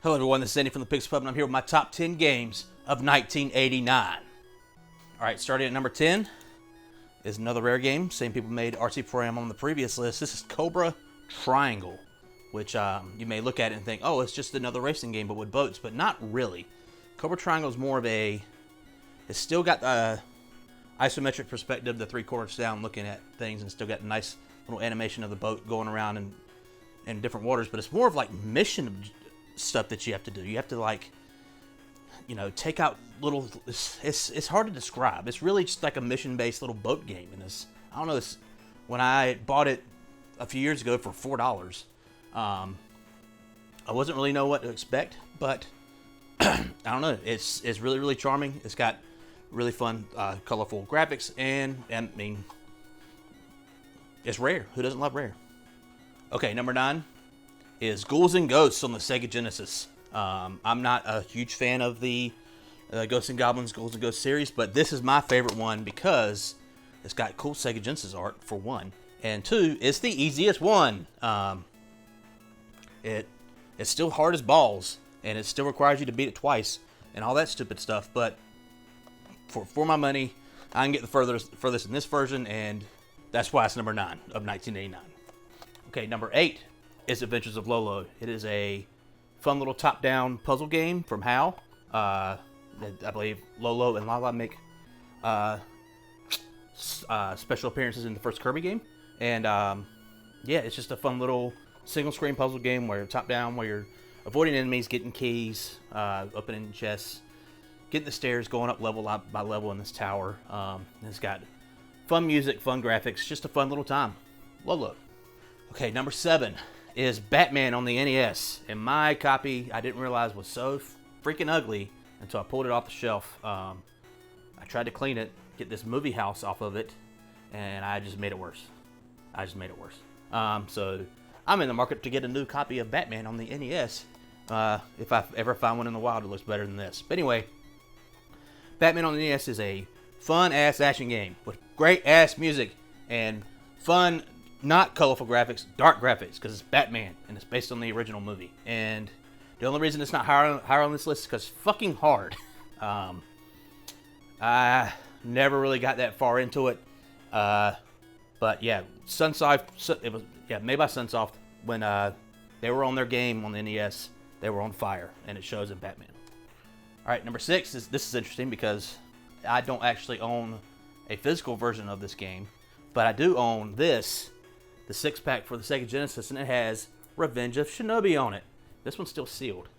Hello everyone, this is Andy from the Pix Pub, and I'm here with my top 10 games of 1989. Alright, starting at number 10 is another rare game. Same people made RC Pro-Am on the previous list. This is Cobra Triangle, which you may look at it and think, oh, it's just another racing game but with boats, but not really. Cobra Triangle is more of a... It's still got the isometric perspective, the three quarters down looking at things, and still got a nice little animation of the boat going around in different waters, but it's more of like mission stuff that you have to do. You have to, like, you know, take out little... It's hard to describe. It's really just like a mission-based little boat game. And it's, I don't know, this, when I bought it a few years ago for $4, I wasn't really know what to expect, but I don't know. It's really, really charming. It's got really fun, colorful graphics, and I mean, it's rare. Who doesn't love rare? Okay, number 9 is Ghouls and Ghosts on the Sega Genesis. I'm not a huge fan of the Ghosts and Goblins, Ghouls and Ghosts series, but this is my favorite one because it's got cool Sega Genesis art, for one. And two, it's the easiest one. It's still hard as balls, and it still requires you to beat it twice, and all that stupid stuff, but for my money, I can get the furthest in this version, and that's why it's number 9 of 1989. Okay, number 8 is Adventures of Lolo. It is a fun little top-down puzzle game from HAL. I believe Lolo and Lala make special appearances in the first Kirby game. And yeah, it's just a fun little single-screen puzzle game where you're top-down, where you're avoiding enemies, getting keys, opening chests, getting the stairs, going up level by level in this tower. It's got fun music, fun graphics, just a fun little time. Lolo. Okay, number 7 is Batman on the NES. And my copy, I didn't realize was so freaking ugly until I pulled it off the shelf. I tried to clean it, get this movie house off of it, and I just made it worse. So I'm in the market to get a new copy of Batman on the NES. If I ever find one in the wild, it looks better than this. But anyway, Batman on the NES is a fun-ass action game with great-ass music and fun, not colorful graphics, dark graphics, because it's Batman, and it's based on the original movie. And the only reason it's not higher on this list is because it's fucking hard. I never really got that far into it. But yeah, Sunsoft, it was, yeah, made by Sunsoft. When they were on their game on the NES, they were on fire, and it shows in Batman. All right, number 6 is, this is interesting because I don't actually own a physical version of this game, but I do own this, the 6-pack for the Sega Genesis, and it has Revenge of Shinobi on it. This one's still sealed,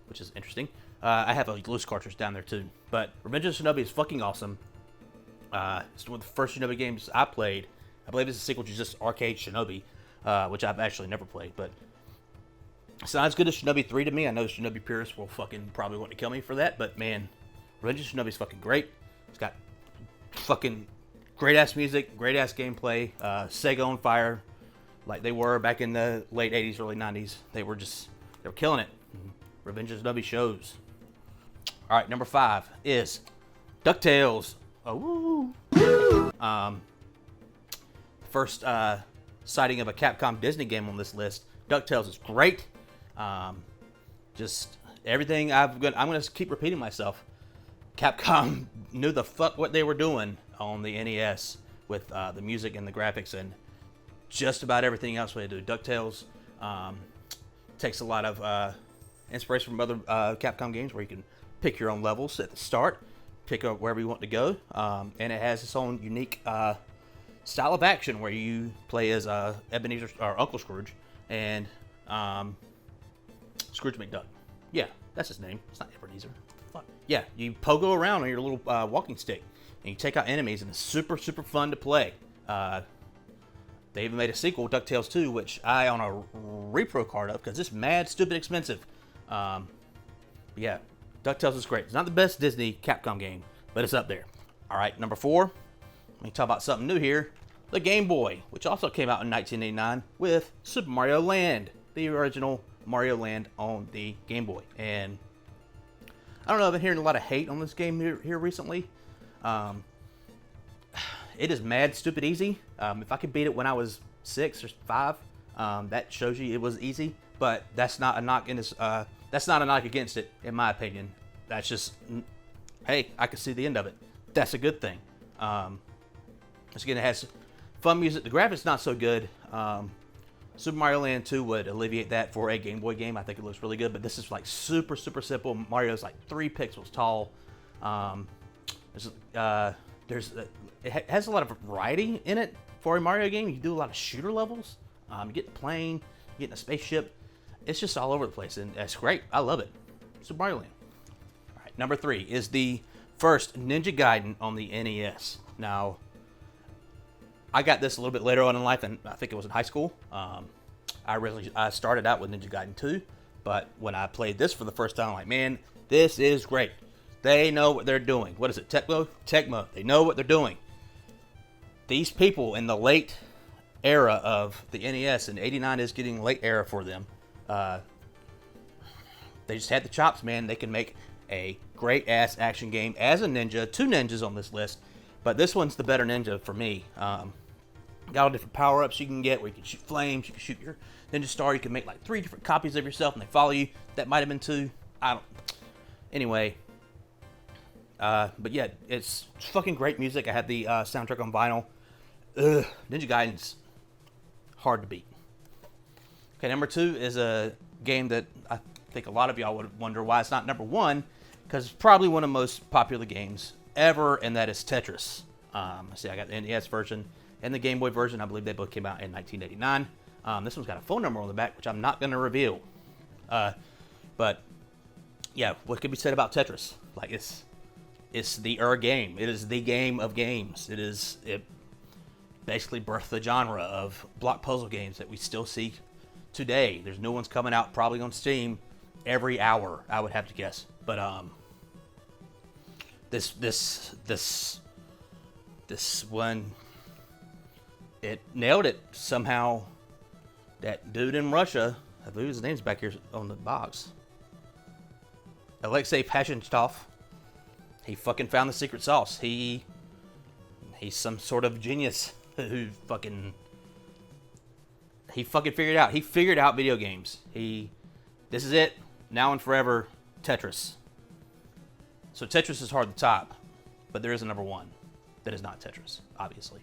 which is interesting. I have a loose cartridge down there too, but Revenge of Shinobi is fucking awesome. It's one of the first Shinobi games I played. I believe it's a sequel to just Arcade Shinobi, which I've actually never played, but it's not as good as Shinobi 3 to me. I know Shinobi purists will fucking probably want to kill me for that, but man, Revenge of Shinobi is fucking great. It's got fucking great-ass music, great-ass gameplay, Sega on fire, like they were back in the late 80s, early 90s. They were killing it. Revenge of Shinobi shows. All right, number 5 is DuckTales. Oh, woo. First sighting of a Capcom Disney game on this list. DuckTales is great. Just everything I'm gonna keep repeating myself. Capcom knew the fuck what they were doing on the NES with the music and the graphics and just about everything else they do. DuckTales takes a lot of inspiration from other Capcom games where you can pick your own levels at the start, pick up wherever you want to go, and it has its own unique style of action where you play as Ebenezer or Uncle Scrooge and Scrooge McDuck. Yeah, that's his name. It's not Ebenezer. Fuck. Yeah, you pogo around on your little walking stick and you take out enemies, and it's super, super fun to play. They even made a sequel, DuckTales 2, which I own a repro card of because it's mad, stupid expensive. Yeah, DuckTales is great. It's not the best Disney Capcom game, but it's up there. All right, number 4. Let me talk about something new here. The Game Boy, which also came out in 1989 with Super Mario Land, the original Mario Land on the Game Boy. And I don't know, I've been hearing a lot of hate on this game here recently. It is mad stupid easy. If I could beat it when I was 6 or 5, that shows you it was easy. but that's not a knock in this. That's not a knock against it, in my opinion. That's just, hey, I can see the end of it. That's a good thing. Again, it has fun music. The graphics not so good. Super Mario Land 2 would alleviate that for a Game Boy game. I think it looks really good, but this is like super simple. Mario's like 3 pixels tall. It has a lot of variety in it for a Mario game. You do a lot of shooter levels. You get the plane, you get in a spaceship. It's just all over the place, and that's great. I love it. Super Mario Land. All right, number 3 is the first Ninja Gaiden on the NES. Now, I got this a little bit later on in life, and I think it was in high school. I started out with Ninja Gaiden 2, but when I played this for the first time, I'm like, man, this is great. They know what they're doing. What is it, Tecmo? Tecmo. They know what they're doing. These people in the late era of the NES, and 89 is getting late era for them, they just had the chops, man. They can make a great-ass action game as a ninja. 2 ninjas on this list, but this one's the better ninja for me. Got all different power-ups you can get where you can shoot flames, you can shoot your ninja star, you can make like 3 different copies of yourself and they follow you. That might have been 2. Anyway, but yeah, it's fucking great music. I had the soundtrack on vinyl. Ninja Gaiden's hard to beat. Okay, number 2 is a game that I think a lot of y'all would wonder why it's not number 1, because it's probably one of the most popular games ever, and that is Tetris. See, I got the NES version and the Game Boy version. I believe they both came out in 1989. This one's got a phone number on the back, which I'm not going to reveal. But yeah, what could be said about Tetris? Like, it's the game. It is the game of games. It basically birthed the genre of block puzzle games that we still see today. There's new ones coming out probably on Steam every hour, I would have to guess. But this one, it nailed it somehow. That dude in Russia, I believe his name's back here on the box, Alexei Pashentov, he fucking found the secret sauce. He's some sort of genius who he figured out. He figured out video games. This is it, now and forever, Tetris. So Tetris is hard to top, but there is a number 1 that is not Tetris, obviously.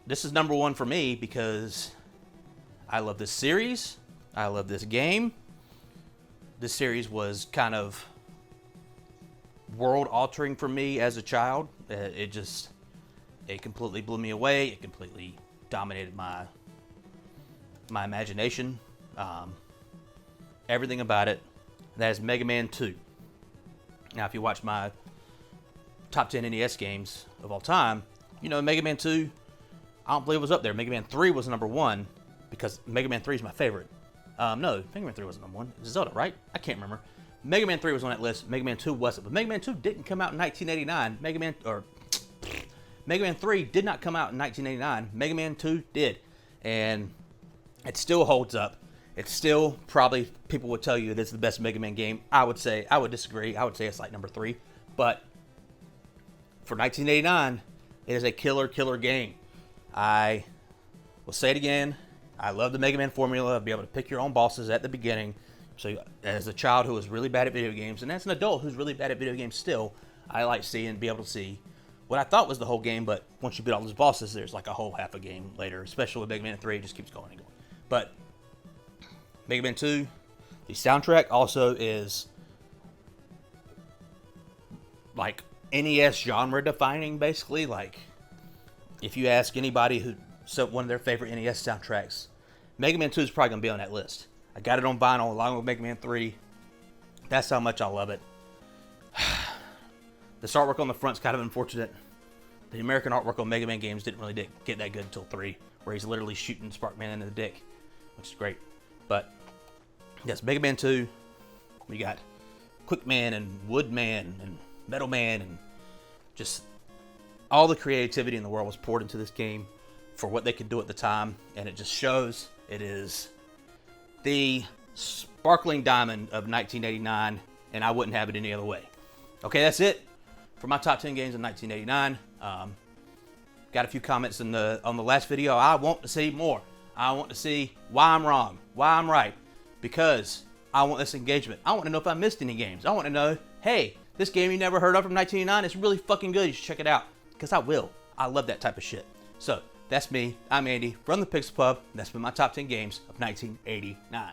This is number 1 for me because I love this series. I love this game. This series was kind of world-altering for me as a child. It completely blew me away. It completely dominated my imagination. Everything about it. That is Mega Man 2. Now, if you watch my top 10 NES games of all time, you know Mega Man 2, I don't believe it was up there. Mega Man 3 was number 1 because Mega Man 3 is my favorite. No, Mega Man 3 wasn't number 1. It was Zelda, right? I can't remember. Mega Man 3 was on that list. Mega Man 2 wasn't. But Mega Man 2 didn't come out in 1989. Mega Man 3 did not come out in 1989. Mega Man 2 did. And it still holds up. It's still probably, people would tell you it is the best Mega Man game. I would disagree. I would say it's like number 3. But for 1989, it is a killer game. I will say it again. I love the Mega Man formula. Be able to pick your own bosses at the beginning. So as a child who was really bad at video games, and as an adult who's really bad at video games still, I like be able to see what I thought was the whole game, but once you beat all those bosses, there's like a whole half a game later, especially with Mega Man 3, it just keeps going and going. But Mega Man 2, the soundtrack also is like NES genre defining, basically. Like, if you ask anybody one of their favorite NES soundtracks, Mega Man 2 is probably going to be on that list. I got it on vinyl along with Mega Man 3. That's how much I love it. The artwork on the front's kind of unfortunate. The American artwork on Mega Man games didn't really get that good until 3, where he's literally shooting Sparkman in the dick, which is great. But yes, Mega Man 2, we got Quickman and Woodman and Metal Man, and just all the creativity in the world was poured into this game for what they could do at the time, and it just shows it is the sparkling diamond of 1989, and I wouldn't have it any other way. Okay, that's it for my top 10 games in 1989. Got a few comments on the last video. I want to see more. I want to see why I'm wrong, why I'm right, because I want this engagement. I want to know if I missed any games. I want to know, hey, this game you never heard of from 1989 is really fucking good. You should check it out, because I will. I love that type of shit. So that's me. I'm Andy from the Pixel Pub. And that's been my top 10 games of 1989.